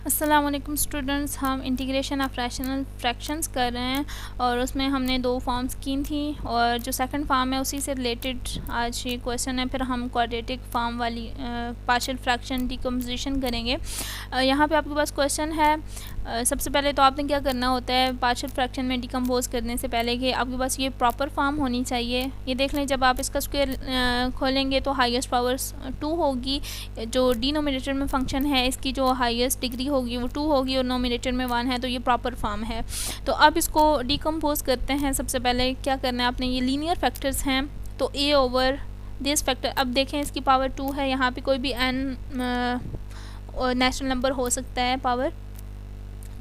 अस्सलाम वालेकुम स्टूडेंट्स, हम इंटीग्रेशन ऑफ रैशनल फ्रैक्शंस कर रहे हैं और उसमें हमने दो फॉर्म्स की थी और जो सेकंड फॉर्म है उसी से रिलेटेड आज ये क्वेश्चन है। फिर हम क्वाड्रेटिक फॉर्म वाली पार्शियल फ्रैक्शन डिकम्पोजिशन करेंगे। यहाँ पे आपके पास क्वेश्चन है। सबसे पहले तो आपने क्या करना होता है पार्शियल फ्रैक्शन में डिकम्पोज करने से पहले कि आपके पास ये प्रॉपर फॉर्म होनी चाहिए। ये देख लें, जब आप इसका स्क्वायर खोलेंगे तो हाईएस्ट पावर 2 होगी। जो डिनोमिनेटर में फंक्शन है इसकी जो हाईएस्ट डिग्री होगी वो 2 होगी और नोमिनेटर में 1 है, तो ये प्रॉपर फॉर्म है। तो अब इसको डिकम्पोज करते हैं। सबसे पहले क्या करना है आपने, ये लीनियर फैक्टर्स हैं तो a ओवर दिस फैक्टर। अब देखें इसकी पावर 2 है, यहाँ पे कोई भी n नेचुरल नंबर हो सकता है पावर।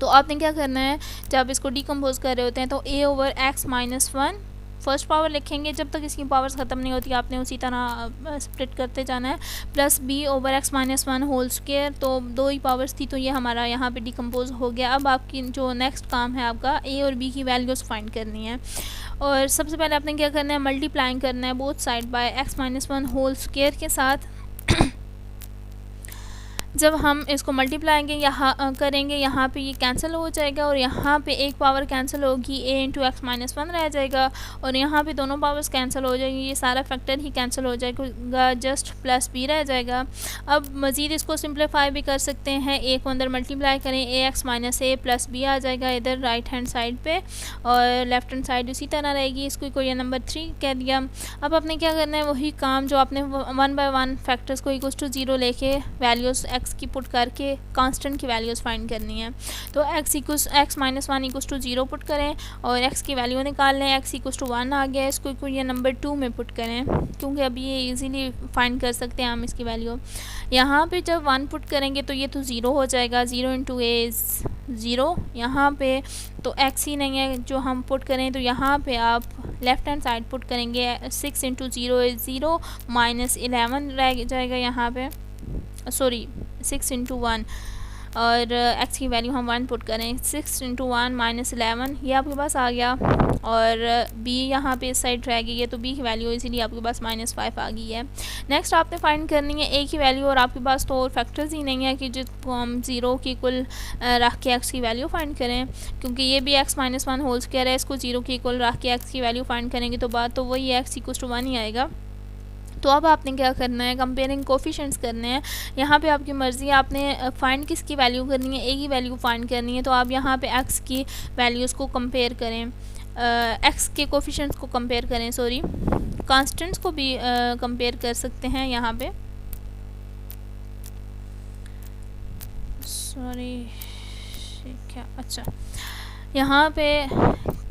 तो आपने क्या करना है जब इसको डिकम्पोज कर रहे होते हैं तो a over x minus 1 first power लिखेंगे। जब तक इसकी पावर्स ख़त्म नहीं होती आपने उसी तरह स्प्लिट करते जाना है। Plus b over x minus 1 whole square, तो दो ही पावर्स थी तो ये हमारा यहाँ पे डिकम्पोज हो गया। अब आपकी जो नेक्स्ट काम है आपका a और b की वैल्यूज़ फाइंड करनी है और सबसे पहले आपने क्या करना है मल्टीप्लाइंग करना है both side by x minus 1 whole square के साथ। जब हम इसको मल्टीप्लाएंगे यहाँ करेंगे, यहाँ पे ये कैंसिल हो जाएगा और यहाँ पे एक पावर कैंसिल होगी, a इंटू एक्स माइनस 1 रह जाएगा और यहाँ पे दोनों पावर्स कैंसिल हो जाएंगी, ये सारा फैक्टर ही कैंसिल हो जाएगा, जस्ट प्लस b रह जाएगा। अब मज़ीद इसको सिंप्लीफाई भी कर सकते हैं, a को अंदर मल्टीप्लाई करें a x minus a plus b आ जाएगा इधर राइट हैंड साइड पे और लेफ्ट हैंड साइड उसी तरह रहेगी। इसको कोई नंबर 3 कह दिया। अब आपने क्या करना है वही काम जो आपने 1 बाय 1 फैक्टर्स को इक्वल टू 0 लेके वैल्यूज़ x की पुट करके कांस्टेंट की वैल्यूज़ फाइंड करनी है। तो x minus 1 equal to 0 put करें और x की वैल्यू निकाल लें। x इक्वल टू 1 आ गया, इसको ये नंबर 2 में पुट करें क्योंकि अभी ये इजीली फाइंड कर सकते हैं हम इसकी वैल्यू। यहाँ पे जब 1 पुट करेंगे तो ये तो 0 हो जाएगा, 0 इंटू a इज़ 0। यहाँ पे तो x ही नहीं है जो हम पुट करें, तो यहाँ पे आप लेफ़्ट हैंड साइड पुट करेंगे 6 इंटू 0 इज़ 0 माइनस 11 रह जाएगा यहाँ पे, सॉरी 6 इंटू 1 और x की वैल्यू हम 1 पुट करें 6 इंटू 1 माइनस 11, ये आपके पास आ गया और b यहाँ पे इस साइड रह गई है तो b की वैल्यू इसीलिए आपके पास -5 आ गई है। नेक्स्ट आपने फाइंड करनी है a की वैल्यू और आपके पास तो और फैक्टर्स ही नहीं है कि जिसको हम 0 की इक्वल रख के x की वैल्यू फाइंड करें, क्योंकि ये भी x माइनस 1 होल स्क्वायर है, इसको 0 की इक्वल रख के x की वैल्यू फाइंड करेंगे तो बात तो वही x इक्वल टू 1 ही आएगा। तो अब आपने क्या करना है कंपेयरिंग कोफिशिएंट्स करने हैं। यहाँ पे आपकी मर्ज़ी है, आपने फाइंड किसकी वैल्यू करनी है, a की वैल्यू फाइंड करनी है। तो आप यहाँ पे x की वैल्यूज़ को कंपेयर करें, x के कोफिशिएंट्स को कंपेयर करें, सॉरी कांस्टेंट्स को भी कंपेयर कर सकते हैं यहाँ पे, सॉरी क्या, अच्छा यहाँ पे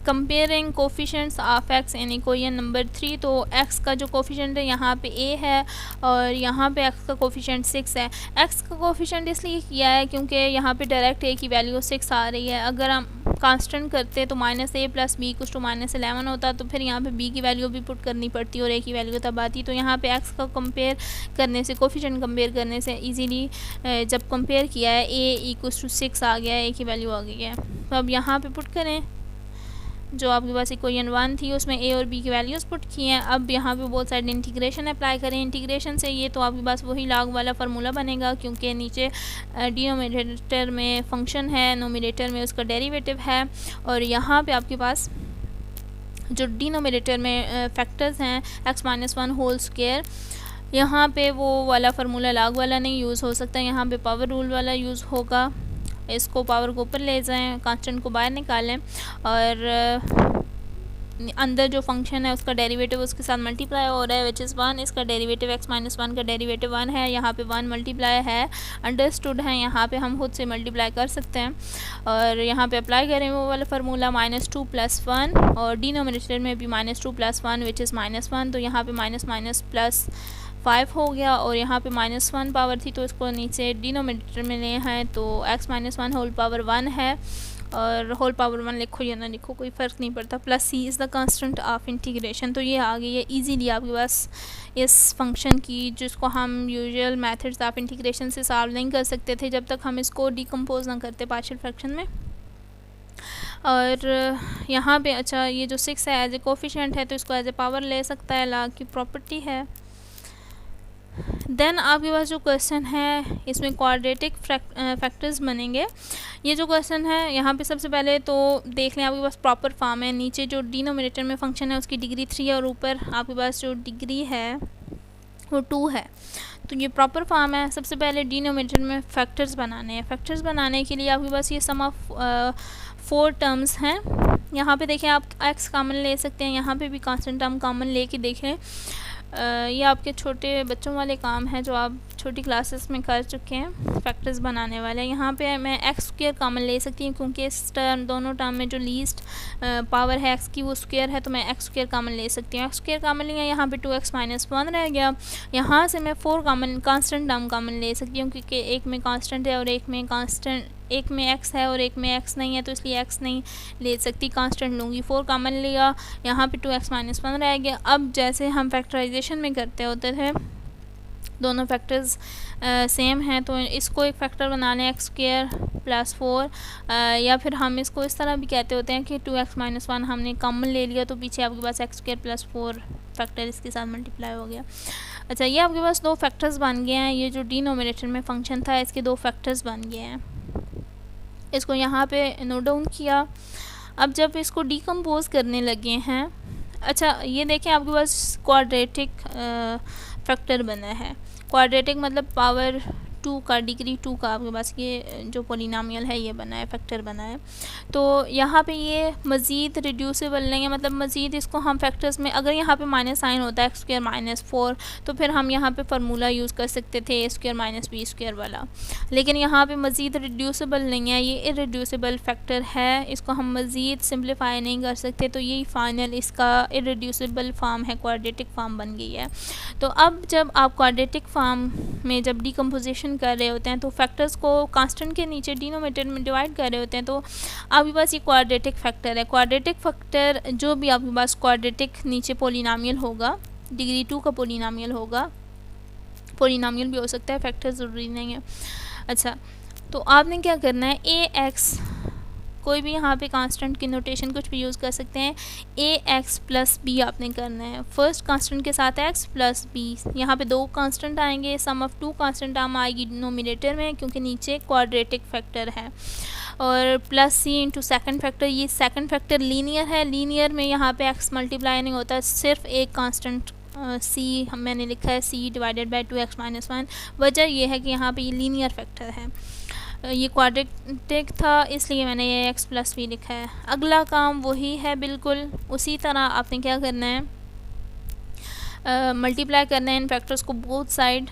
comparing coefficients of x in equation number 3। तो x का जो कोफिशिएंट है यहाँ पे a है और यहाँ पे x का कोफिशिएंट 6 है। x का कोफिशिएंट इसलिए किया है क्योंकि यहाँ पे डायरेक्ट a की वैल्यू 6 आ रही है। अगर हम कांस्टेंट करते तो -a plus b equal to -11 होता, तो फिर यहाँ पे b की वैल्यू भी पुट करनी पड़ती और a की वैल्यू तब आती। तो यहाँ पे x का कंपेयर करने से, कोफिशिएंट कंपेयर करने से इजीली जब कंपेयर किया है a इक्वल टू 6 आ गया है, a की वैल्यू आ गई है। तो अब यहाँ पे पुट करें, जो आपके पास इक्वेशन 1 थी उसमें a और b की वैल्यूज़ पुट की हैं। अब यहाँ पे बहुत साइड इंटीग्रेशन अप्लाई करें, इंटीग्रेशन से ये तो आपके पास वही लॉग वाला फार्मूला बनेगा क्योंकि नीचे डिनोमिनेटर में फंक्शन है, नोमिनेटर में उसका डेरिवेटिव है और यहाँ पे आपके पास जो डिनोमिनेटर में फैक्टर्स हैं x माइनस 1 होल स्क्वायर, यहाँ पे वो वाला फार्मूला लॉग वाला नहीं यूज़ हो सकता, यहाँ पे पावर रूल वाला यूज़ होगा। इसको पावर को ऊपर ले जाएं, कांस्टेंट को बाहर निकालें और अंदर जो फंक्शन है उसका डेरिवेटिव उसके साथ मल्टीप्लाई हो रहा है विच इज़ 1। इसका डेरिवेटिव x माइनस 1 का डेरिवेटिव 1 है, यहाँ पे 1 मल्टीप्लाई है, अंडरस्टूड है, यहाँ पे हम खुद से मल्टीप्लाई कर सकते हैं और यहाँ पे अप्लाई करें वो वाला फार्मूला -2 + 1 और डिनोमिनेटर में भी -2 + 1 विच इज़ -1। तो यहाँ पे माइनस माइनस प्लस 5 हो गया और यहाँ पे -1 पावर थी तो इसको नीचे डिनोमिनेटर में ले हैं तो x माइनस 1 होल पावर 1 है और होल पावर 1 लिखो या ना लिखो कोई फ़र्क नहीं पड़ता। Plus c is the constant of integration. तो ये आ गई है इजीली आपके पास इस फंक्शन की, जिसको हम यूजुअल मेथड्स ऑफ इंटीग्रेशन से सॉल्व नहीं कर सकते थे जब तक हम इसको डिकम्पोज ना करते पार्शियल फ्रैक्शन में। और यहाँ पे अच्छा ये जो 6 है एज ए कोफिशिएंट है तो इसको एज ए पावर ले सकता है, लॉग की प्रॉपर्टी है। देन आपके पास जो क्वेश्चन है इसमें क्वाड्रेटिक फैक्टर्स बनेंगे। ये जो क्वेश्चन है यहाँ पे सबसे पहले तो देख लें, आपके पास प्रॉपर फॉर्म है। नीचे जो डिनोमिनेटर में फंक्शन है उसकी डिग्री 3 है और ऊपर आपके पास जो डिग्री है वो 2 है। तो ये प्रॉपर फॉर्म है। सबसे पहले डिनोमिनेटर में फैक्टर्स बनाने हैं। फैक्टर्स बनाने के लिए आपके पास ये सम ऑफ 4 टर्म्स हैं। यहाँ पे देखें, आप x कॉमन ले सकते हैं, यहाँ पे भी कांस्टेंट टर्म कॉमन लेके देखें। ये आपके छोटे बच्चों वाले काम है जो आप छोटी क्लासेस में कर चुके हैं, फैक्टर्स बनाने वाले। यहाँ पे मैं एक्स स्क्वायर कॉमन ले सकती हूँ क्योंकि इस दोनों टर्म में जो लीस्ट पावर है एक्स की वो स्क्वायर है, तो मैं एक्स स्क्वायर कॉमन ले सकती हूँ। एक्स स्क्वायर कॉमन लिया, यहाँ पे 2x - 1 रह गया। यहाँ से मैं 4 कांस्टेंट टर्म कॉमन ले सकती हूँ क्योंकि एक में कांस्टेंट है और एक में x है और एक में x नहीं है, तो इसलिए x नहीं ले सकती, कांस्टेंट लूँगी। 4 कॉमन लिया, यहाँ पे 2x - 1 रह गया। अब जैसे हम फैक्टराइजेशन में करते होते थे, दोनों फैक्टर्स सेम हैं, तो इसको एक फैक्टर बना लें x स्क्वायर + 4, या फिर हम इसको इस तरह भी कहते होते हैं कि 2x - 1 हमने कॉमन ले लिया तो पीछे आपके पास x स्क्वायर + 4 फैक्टर इसके साथ मल्टीप्लाई हो गया। अच्छा, ये आपके पास 2 फैक्टर्स बन गए हैं। ये जो डिनोमिनेटर में फंक्शन था इसके 2 फैक्टर्स बन गए हैं। इसको यहाँ पे नोट डाउन किया। अब जब इसको डिकम्पोज करने लगे हैं, अच्छा ये देखें आपके पास क्वाड्रेटिक फैक्टर बना है। क्वाड्रेटिक मतलब पावर 2 का, डिग्री 2 का आपके पास ये जो पोलिनोमियल है ये बना है, फैक्टर बना है। तो यहाँ पे ये मज़ीद रिड्यूसिबल नहीं है, मतलब मज़ीद इसको हम फैक्टर्स में, अगर यहाँ पे माइनस साइन होता है x स्क्वायर - 4, तो फिर हम यहाँ पे फार्मूला यूज़ कर सकते थे a स्क्वायर - b स्क्वायर वाला। लेकिन यहाँ पे मज़ीद रिड्यूसिबल नहीं है, ये इरिड्यूसिबल फैक्टर है, इसको हम मज़ीद सिम्प्लीफाई नहीं कर सकते। तो यही फाइनल इसका इरिड्यूसिबल फॉर्म है, क्वाड्रेटिक फॉर्म बन गई है। तो अब जब आप क्वाड्रेटिक फॉर्म में जब डिकम्पोजिशन कर रहे होते हैं तो फैक्टर्स को कांस्टेंट के नीचे डिनोमिनेटर में डिवाइड कर रहे होते हैं, तो आपके पास ये क्वाड्रेटिक फैक्टर है। क्वाड्रेटिक फैक्टर जो भी आपके पास क्वाड्रेटिक नीचे पोलिनोमियल होगा, डिग्री 2 का पोलिनोमियल होगा, पोलिनोमियल भी हो सकता है, फैक्टर ज़रूरी नहीं है। अच्छा, तो आपने क्या करना है, ax, कोई भी यहाँ पे कांस्टेंट की नोटेशन कुछ भी यूज़ कर सकते हैं, ax + b आपने करना है। फर्स्ट कांस्टेंट के साथ x + b, यहाँ पे 2 कांस्टेंट आएंगे, सम ऑफ 2 कांस्टेंट टर्म आएगी डिनोमिनेटर में क्योंकि नीचे क्वाड्रेटिक फैक्टर है, और +c × सेकंड फैक्टर। ये सेकंड फैक्टर लीनियर है, लीनियर में यहाँ पे x मल्टीप्लाई नहीं होता, सिर्फ एक कांस्टेंट c मैंने लिखा है, c / 2x - 1। वजह यह है कि यहाँ पे ये लीनियर फैक्टर है, ये क्वाड्रेटिक था इसलिए मैंने ये x + b लिखा है। अगला काम वही है, बिल्कुल उसी तरह आपने क्या करना है, मल्टीप्लाई करना है इन फैक्टर्स को बोथ साइड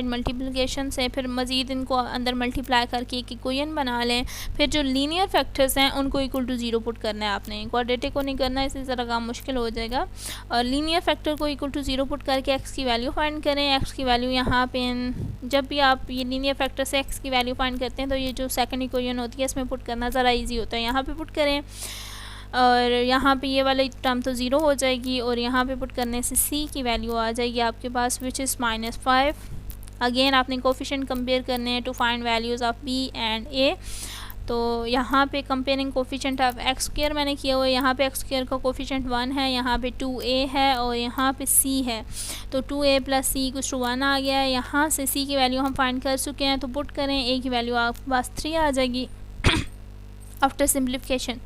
मल्टीप्लिकेशन से, फिर मज़ीद इनको अंदर मल्टीप्लाई करके एक इक्वेशन बना लें। फिर जो लीनियर फैक्टर्स हैं उनको = 0 पुट करना है आपने, क्वाड्रेटिक को नहीं करना है, इसी तरह काम मुश्किल हो जाएगा। और लीनियर फैक्टर को = 0 पुट करके x की वैल्यू फाइंड करें। x की वैल्यू यहाँ पे जब भी आप ये लीनियर फैक्टर से x की वैल्यू फाइंड करते हैं तो ये जो सेकंड इक्वेशन होती है इसमें पुट करना ज़रा ईजी होता है, यहाँ पर पुट करें और यहाँ पे ये वाली टर्म तो 0 हो जाएगी और यहाँ पे पुट करने से c की वैल्यू आ जाएगी आपके पास, विच इज़ -5। अगेन आपने कोफिशिएंट कंपेयर करने हैं to find values of b and a। तो यहाँ पे comparing coefficient of x square मैंने किया हुआ है, यहाँ पे x स्क्वायर का कोफिशिएंट 1 है, यहाँ पे 2a है और यहाँ पे c है, तो 2a + c = 1 आ गया है। यहाँ से c की वैल्यू हम फाइंड कर चुके हैं, तो पुट करें, a की वैल्यू आपके पास 3 आ जाएगी आफ्टर सिम्प्लीफिकेशन।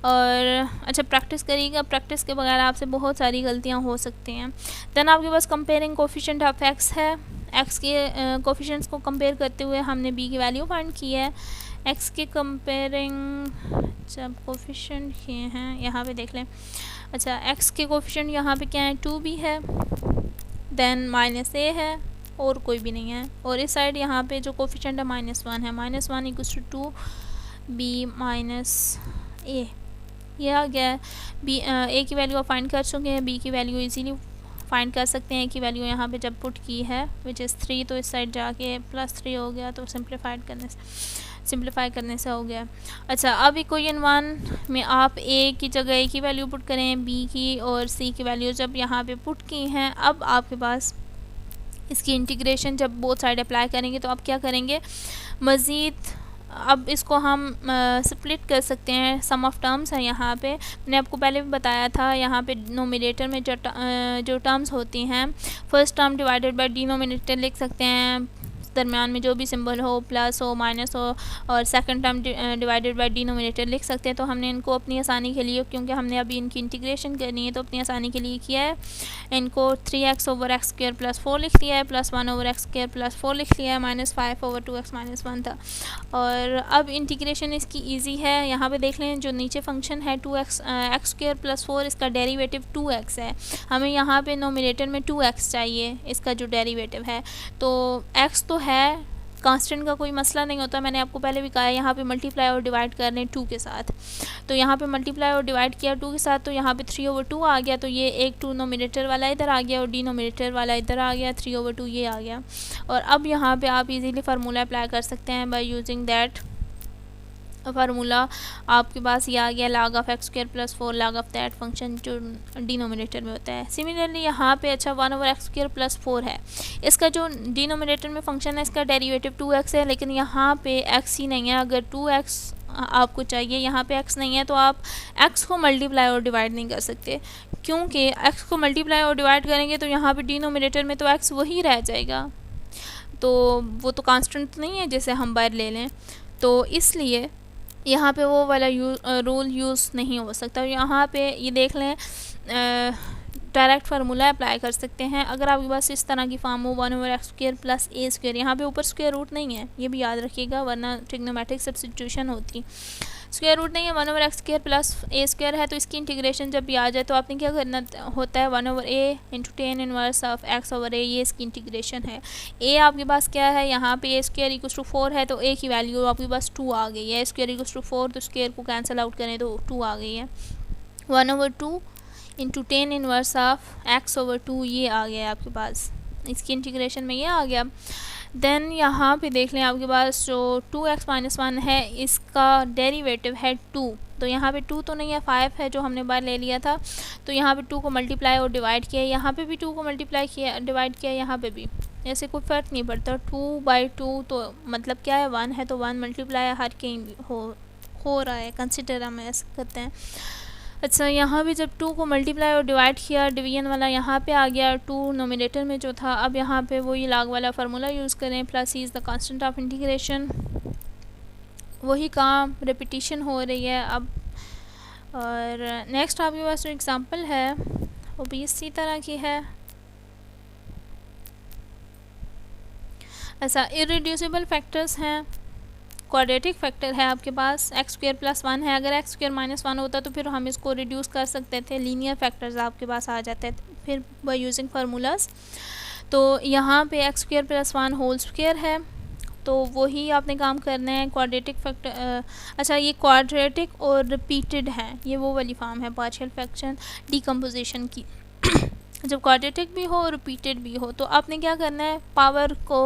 और अच्छा, प्रैक्टिस करिएगा, प्रैक्टिस के बगैर आपसे बहुत सारी गलतियां हो सकती हैं। देन आपके पास कंपेयरिंग कोफिशिएंट ऑफ x है, x के कोफिशिएंट्स को कंपेयर करते हुए हमने b की वैल्यू फाइंड की है। x के कंपेयरिंग जब कोफिशिएंट किए हैं यहाँ पे देख लें। अच्छा, x के कोफिशिएंट यहाँ पे क्या है, 2b है, देन -a है और कोई भी नहीं है, और इस साइड यहाँ पे जो कोफिशिएंट है -1 है, -1 = 2b - a, ये आ गया है। a की वैल्यू आप फाइंड कर चुके हैं, b की वैल्यू इजीली फाइंड कर सकते हैं। a की वैल्यू यहाँ पे जब पुट की है विच इज़ 3, तो इस साइड जाके +3 हो गया, तो सिंप्लीफाई करने से हो गया। अच्छा, अब इक्वेशन 1 में आप a की जगह a की वैल्यू पुट करें, b की और c की वैल्यू जब यहाँ पे पुट की हैं, अब आपके पास इसकी इंटीग्रेशन जब बोथ साइड अप्लाई करेंगे तो आप क्या करेंगे, मज़ीद अब इसको हम स्प्लिट कर सकते हैं, सम ऑफ टर्म्स है यहाँ पे। मैंने आपको पहले भी बताया था यहाँ पे नोमिनेटर में जो टर्म्स होती हैं, first term divided by denominator लिख सकते हैं, दरमियान में जो भी सिंबल हो, प्लस हो, माइनस हो, और second term divided by denominator लिख सकते हैं। तो हमने इनको अपनी आसानी के लिए, क्योंकि हमने अभी इनकी इंटीग्रेशन करनी है, तो अपनी आसानी के लिए किया है, इनको 3x over x square plus 4 लिख लिया है, plus 1 over x square plus 4 लिख लिया है, माइनस 5 ओवर 2x माइनस 1 था। और अब इंटीग्रेशन इसकी ईजी है। यहाँ पे देख लें, जो नीचे फंक्शन है 2x एक्स स्क्वायर प्लस 4, इसका डेरिवेटिव 2x है। हमें यहाँ पे नोमिनेटर में 2x चाहिए, इसका जो डेरिवेटिव है। तो x तो है, कांस्टेंट का कोई मसला नहीं होता, मैंने आपको पहले भी कहा है। यहाँ पे मल्टीप्लाई और डिवाइड कर लें 2 के साथ, तो यहाँ पे मल्टीप्लाई और डिवाइड किया 2 के साथ, तो यहाँ पे 3 ओवर 2 आ गया। तो ये एक 2 नोमिनेटर वाला इधर आ गया और डिनोमिनेटर वाला इधर आ गया, 3 ओवर 2 ये आ गया। और अब यहाँ पे आप इजीली फार्मूला अप्लाई कर सकते हैं बाय यूजिंग दैट फार्मूला। आपके पास ये आ गया log of x square plus 4 log of that function जो डिनोमिनेटर में होता है। सिमिलरली यहाँ पे अच्छा 1 ओवर एक्स स्क्वायर प्लस 4 है, इसका जो डिनोमिनेटर में फंक्शन है इसका डेरिवेटिव 2x है, लेकिन यहाँ पे x ही नहीं है। अगर 2x आपको चाहिए, यहाँ पे x नहीं है, तो आप x को मल्टीप्लाई और डिवाइड नहीं कर सकते, क्योंकि x को मल्टीप्लाई और डिवाइड करेंगे तो यहाँ पे डिनोमिनेटर में तो x वही रह जाएगा, तो वो तो कांस्टेंट नहीं है जैसे हम बाहर ले लें, तो इसलिए यहाँ पे वो वाला रूल यूज़ नहीं हो सकता। यहाँ पे ये देख लें, डायरेक्ट फार्मूला अप्लाई कर सकते हैं। अगर आपके पास इस तरह की फॉर्म हो 1 ओवर एक्स स्क्वायर प्लस ए स्क्वायर, यहाँ पे ऊपर स्क्वायर रूट नहीं है, ये भी याद रखिएगा, वरना ट्रिग्नोमेट्रिक सब्स्टिट्यूशन होती। स्क्वायर रूट नहीं है, 1 ओवर एक्स स्क्वायर प्लस ए स्क्वायर है, तो इसकी इंटीग्रेशन जब भी आ जाए तो आपने क्या करना होता है, 1 over A into ten inverse of X over A, ये इसकी इंटीग्रेशन है। ए आपके पास क्या है, यहाँ पे ए स्क्वायर इक्वल टू 4 है, तो ए की वैल्यू आपके पास 2 आ गई है। स्क्वायर इक्वल टू 4, तो स्क्वायर को कैंसिल आउट करें तो 2 आ गई है। 1 over 2 into ten inverse of X over 2, ये आ गया है आपके पास, इसकी इंटीग्रेशन में ये आ गया। देन यहाँ पे देख लें, आपके पास जो 2x माइनस 1 है, इसका डेरिवेटिव है 2, तो यहाँ पे 2 तो नहीं है, 5 है जो हमने बाहर ले लिया था। तो यहाँ पे 2 को मल्टीप्लाई और डिवाइड किया, यहाँ पे भी 2 को मल्टीप्लाई किया डिवाइड किया, यहाँ पे भी, ऐसे कोई फ़र्क नहीं पड़ता। 2/2 तो मतलब क्या है, 1 है, तो 1 मल्टीप्लाई हर कहीं हो रहा है, कंसिडर हम ऐसा करते हैं। अच्छा, यहाँ भी जब 2 को मल्टीप्लाई और डिवाइड किया, डिवीजन वाला यहाँ पे आ गया, 2 नोमिनेटर में जो था, अब यहाँ पे वही log वाला फार्मूला यूज़ करें, plus is the constant of integration, वही काम रिपीटिशन हो रही है अब। और नेक्स्ट आपके पास जो एग्ज़ाम्पल है वो भी इसी तरह की है। अच्छा, इरेड्यूसिबल फैक्टर्स हैं, क्वाड्रेटिक फैक्टर है आपके पास, एक्स स्क्वायर प्लस 1 है। अगर एक्स स्क्वायर माइनस 1 होता तो फिर हम इसको रिड्यूस कर सकते थे, लीनियर फैक्टर्स आपके पास आ जाते थे फिर बाय यूजिंग फार्मूलाज। तो यहाँ पे x square plus 1 whole square है, तो वही आपने काम करना है। क्वाड्रेटिक फैक्टर, अच्छा ये क्वाड्रेटिक और रिपीटेड है, ये वो वाली फॉर्म है पार्शियल फ्रैक्शन डीकम्पोजिशन की। जब क्वाड्रेटिक भी हो और रिपीटेड भी हो, तो आपने क्या करना है, पावर को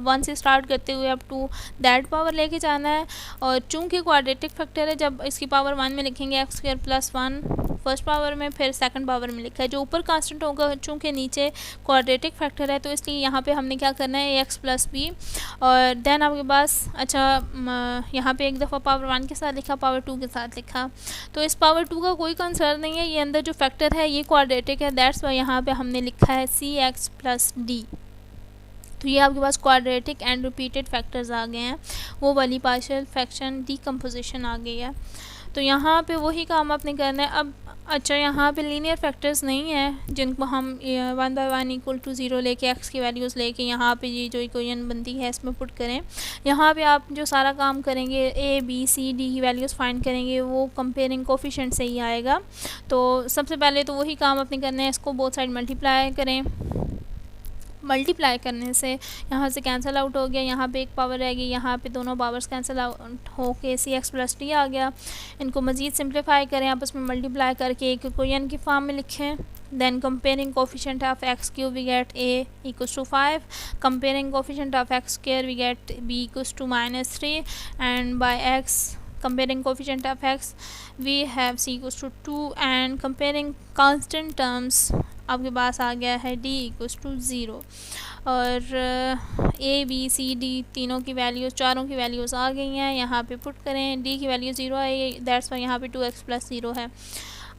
1 से स्टार्ट करते हुए अप टू दैट पावर लेके जाना है। और चूंकि क्वाड्रेटिक फैक्टर है, जब इसकी पावर 1 में लिखेंगे x square plus 1 first power में, फिर सेकंड पावर में लिखा है, जो ऊपर कांस्टेंट होगा, चूंकि नीचे क्वाड्रेटिक फैक्टर है, तो इसलिए यहाँ पे हमने क्या करना है, एक्स प्लस बी। और देन आपके पास, अच्छा यहाँ पे एक दफ़ा पावर 1 के साथ लिखा, पावर 2 के साथ लिखा, तो इस पावर 2 का कोई कंसर्न नहीं है, ये अंदर जो फैक्टर है ये क्वाड्रेटिक है, दैट्स वाई यहाँ पे हमने लिखा है सी एक्स प्लस डी। तो ये आपके पास क्वाड्रेटिक एंड रिपीटेड फैक्टर्स आ गए हैं, वो वाली पार्शियल फ्रैक्शन डीकम्पोजिशन आ गई है। तो यहाँ पे वही काम आपने करना है। अब अच्छा, यहाँ पे लीनियर फैक्टर्स नहीं है जिनको हम 1 बाई 1 इक्वल टू 0 लेके एक्स की वैल्यूज़ लेके यहाँ पे ये जो इक्वेशन बनती है इसमें पुट करें। यहाँ पे आप जो सारा काम करेंगे, ए बी सी डी की वैल्यूज़ फाइंड करेंगे, वो कंपेयरिंग कोफिशिएंट से ही आएगा। तो सबसे पहले तो वही काम अपने करना है, इसको बोथ साइड मल्टीप्लाई करें। मल्टीप्लाई करने से यहाँ से कैंसिल आउट हो गया, यहाँ पे एक पावर रहेगी, यहाँ पे दोनों पावर्स कैंसिल आउट हो के सी एक्स प्लस डी आ गया। इनको मज़ीद सिंप्लीफाई करें, आपस में मल्टीप्लाई करके एक इक्वेशन की फॉर्म में लिखें। Then comparing coefficient of x cube we get a equals to 5, comparing coefficient of x square we get b equals to -3, and by x comparing coefficient of x we have c equals to 2, and comparing constant terms आपके पास आ गया है d equals to 0 और a b c d तीनों की values, चारों की values आ गई हैं। यहाँ पे पुट करें, d की वैल्यू 0 आई, दैट्स वाई यहाँ पे 2x प्लस 0 है।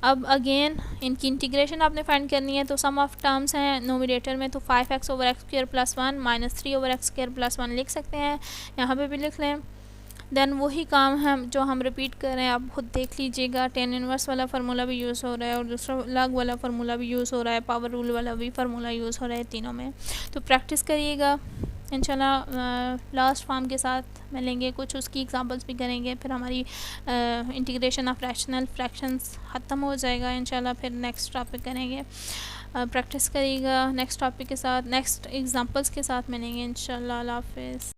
अब अगेन इनकी इंटीग्रेशन आपने फाइंड करनी है, तो सम ऑफ टर्म्स हैं नोमिनेटर में, तो 5x over x square plus 1 minus 3 over x square plus 1 लिख सकते हैं, यहाँ पे भी लिख लें। देन वही काम है जो हम रिपीट कर रहे हैं, आप खुद देख लीजिएगा। टेन इनवर्स वाला फार्मूला भी यूज़ हो रहा है और दूसरा लॉग वाला फार्मूला भी यूज़ हो रहा है, पावर रूल वाला भी फार्मूला यूज़ हो रहा है, तीनों में। तो प्रैक्टिस करिएगा इंशाल्लाह। लास्ट फॉर्म के साथ मिलेंगे, कुछ उसकी एग्जांपल्स भी करेंगे, फिर हमारी इंटीग्रेशन ऑफ रैशनल फ्रैक्शंस ख़त्म हो जाएगा इंशाल्लाह। फिर नेक्स्ट टॉपिक करेंगे। प्रैक्टिस करिएगा नेक्स्ट टॉपिक के साथ, नेक्स्ट एग्जांपल्स के साथ मिलेंगे इंशाल्लाह। अल्लाह हाफ़िज़।